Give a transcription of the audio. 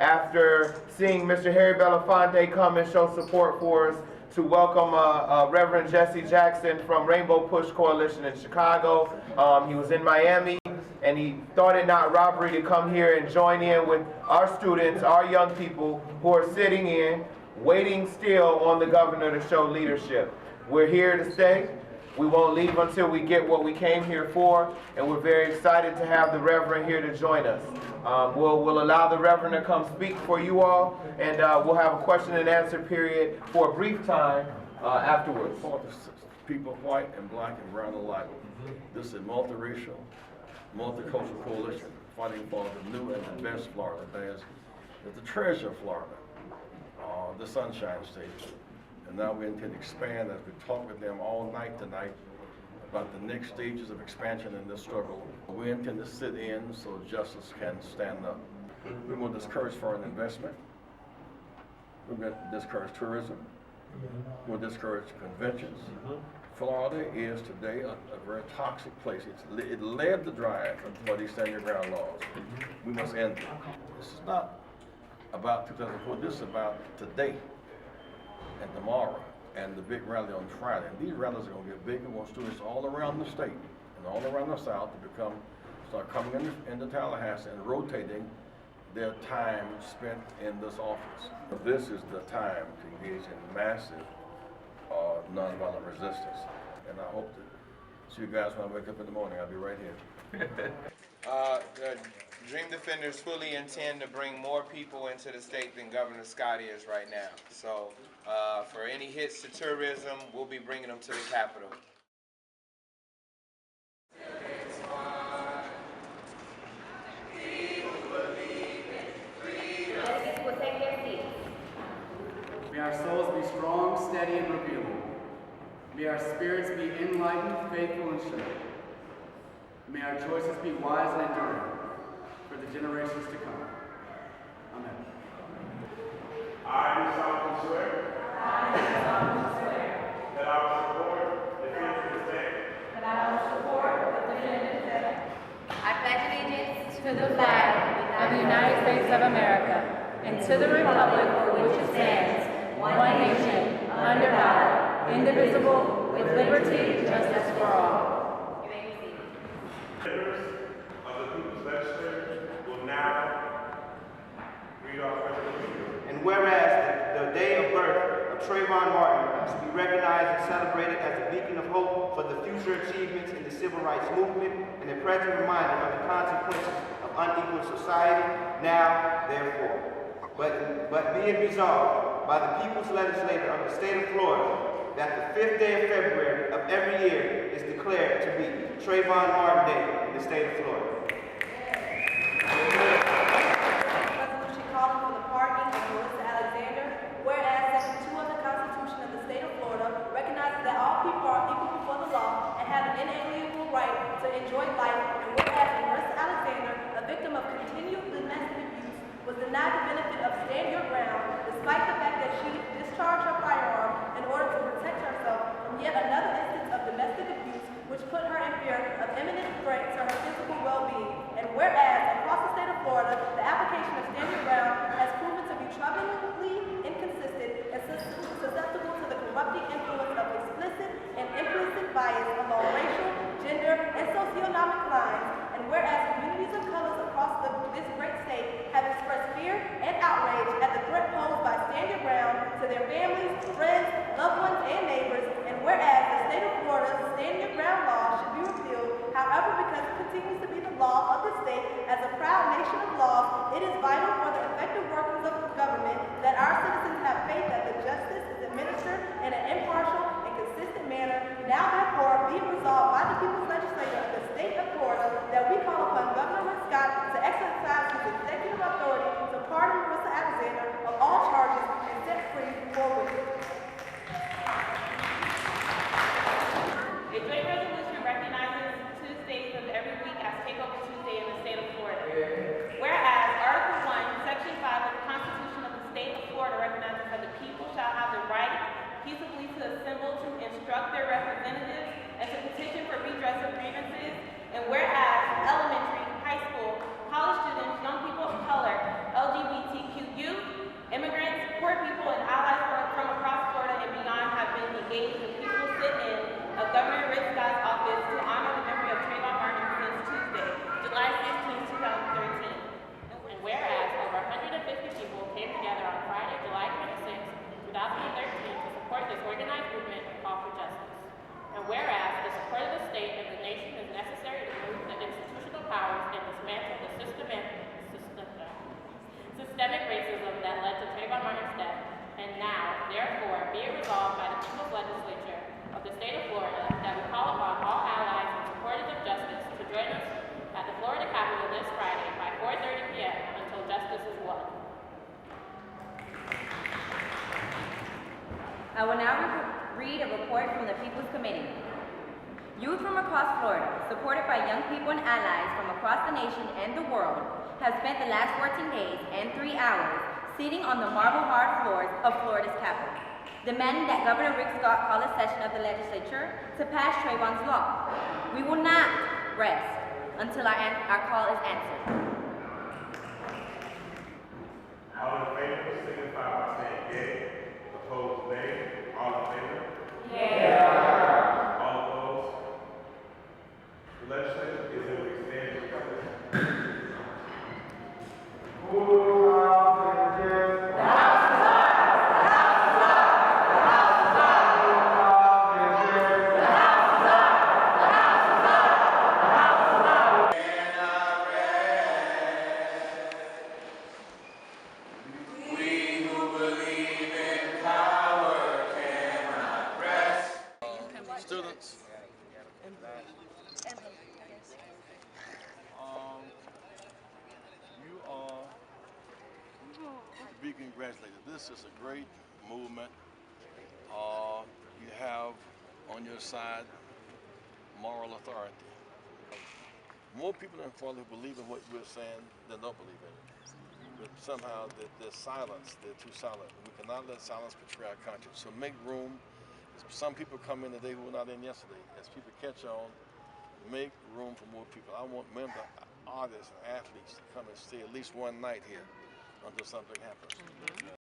after seeing Mr. Harry Belafonte come and show support for us, to welcome Reverend Jesse Jackson from Rainbow Push Coalition in Chicago. He was in Miami, and he thought it not robbery to come here and join in with our students, our young people who are sitting in, waiting still on the governor to show leadership. We're here to stay. We won't leave until we get what we came here for, and we're very excited to have the Reverend here to join us. We'll allow the Reverend to come speak for you all, and we'll have a question and answer period for a brief time afterwards. People, white and black and brown alike. This is a multiracial, multicultural coalition fighting for the new and the best Florida. There's the treasure of Florida, the Sunshine State. And now we intend to expand as we talk with them all night tonight about the next stages of expansion in this struggle. We intend to sit in so justice can stand up. We will discourage foreign investment. We're going to discourage tourism. We'll discourage conventions. Florida is today a very toxic place. It led the drive for these stand your ground laws. We must end it. This is not about 2004. This is about today and tomorrow and the big rally on Friday. And these rallies are going to get bigger. We want students all around the state and all around the South to start coming into Tallahassee and rotating their time spent in this office. This is the time to engage in massive nonviolent resistance. And I hope to see you guys when I wake up in the morning. I'll be right here. The Dream Defenders fully intend to bring more people into the state than Governor Scott is right now. So for any hits to tourism, we'll be bringing them to the Capitol. May our souls be strong, steady, and revealing. May our spirits be enlightened, faithful, and sure. May our choices be wise and enduring for the generations to come. Amen. I do solemnly swear that I will support the defense of the state. I pledge allegiance to the flag of the United States of America and to the republic for which it stands, one nation, under God, indivisible, with liberty and justice for all. Members of the People's Legislature will now read our resolution. And whereas the day of birth of Trayvon Martin is to be recognized and celebrated as a beacon of hope for the future achievements in the civil rights movement and a present reminder of the consequences of unequal society, now, therefore. But be it resolved by the People's Legislature of the state of Florida that the 5th day of February of every year is declared to be Trayvon Martin Day in the state of Florida. Resolution calling for the pardoning of Marissa Alexander, whereas Section 2 of the Constitution of the state of Florida recognizes that all people are equal before the law and have an inalienable right to enjoy life, and whereas Marissa Alexander, a victim of continued domestic abuse, was denied the benefit of stand your ground despite the fact that she discharged her firearm in order to protect herself from yet another instance of domestic abuse, which put her in fear of imminent threat to her physical well-being. And whereas across the state of Florida, the application of stand your ground has proven to be troublingly inconsistent and susceptible to the corrupting influence of explicit and implicit bias along racial, gender, and socioeconomic lines. And whereas communities of colors across this great state have expressed fear and outrage at the threat posed by stand your ground to their families, friends, loved ones, and neighbors. And whereas the state of Florida's stand your ground law should be repealed, however, because it continues to be the law of the state as a proud nation of laws, it is vital for the effective workings of government that our citizens have faith that the justice is administered in an impartial and consistent manner. Now, therefore, be it resolved by the People's Legislature of the state of Florida that we call upon Governor Scott to exercise his executive authority to pardon Marissa Alexander of all charges and set free forthwith. A joint resolution recognizes Tuesdays of every week as Takeover Tuesday in the state of Florida. Whereas Article 1, Section 5 of the Constitution of the state of Florida recognizes that the people shall have the right peaceably to assemble to instruct their representatives and to petition for redress of grievances. And whereas elements systemic racism that led to Trayvon Martin's death, and now, therefore, be it resolved by the People's Legislature of the State of Florida that we call upon all allies and supporters of justice to join us at the Florida Capitol this Friday by 4:30 p.m. until justice is won. I will now read a report from the People's Committee. Youth from across Florida, supported by young people and allies from across the nation and the world, have spent the last 14 days and 3 hours sitting on the marble hard floors of Florida's Capitol, demanding that Governor Rick Scott call a session of the legislature to pass Trayvon's law. We will not rest until our call is answered. All in favor, signify by saying yea. Opposed, nay. All in favor? Yeah. All opposed? The legislature is in extended recess. Students, you are to be congratulated. This is a great movement. You have on your side moral authority. More people in Florida who believe in what we're saying than don't believe in it. But somehow they're silence. They're too silent. We cannot let silence betray our conscience. So make room. Some people come in today who were not in yesterday. As people catch on, make room for more people. I want member artists and athletes to come and stay at least one night here until something happens.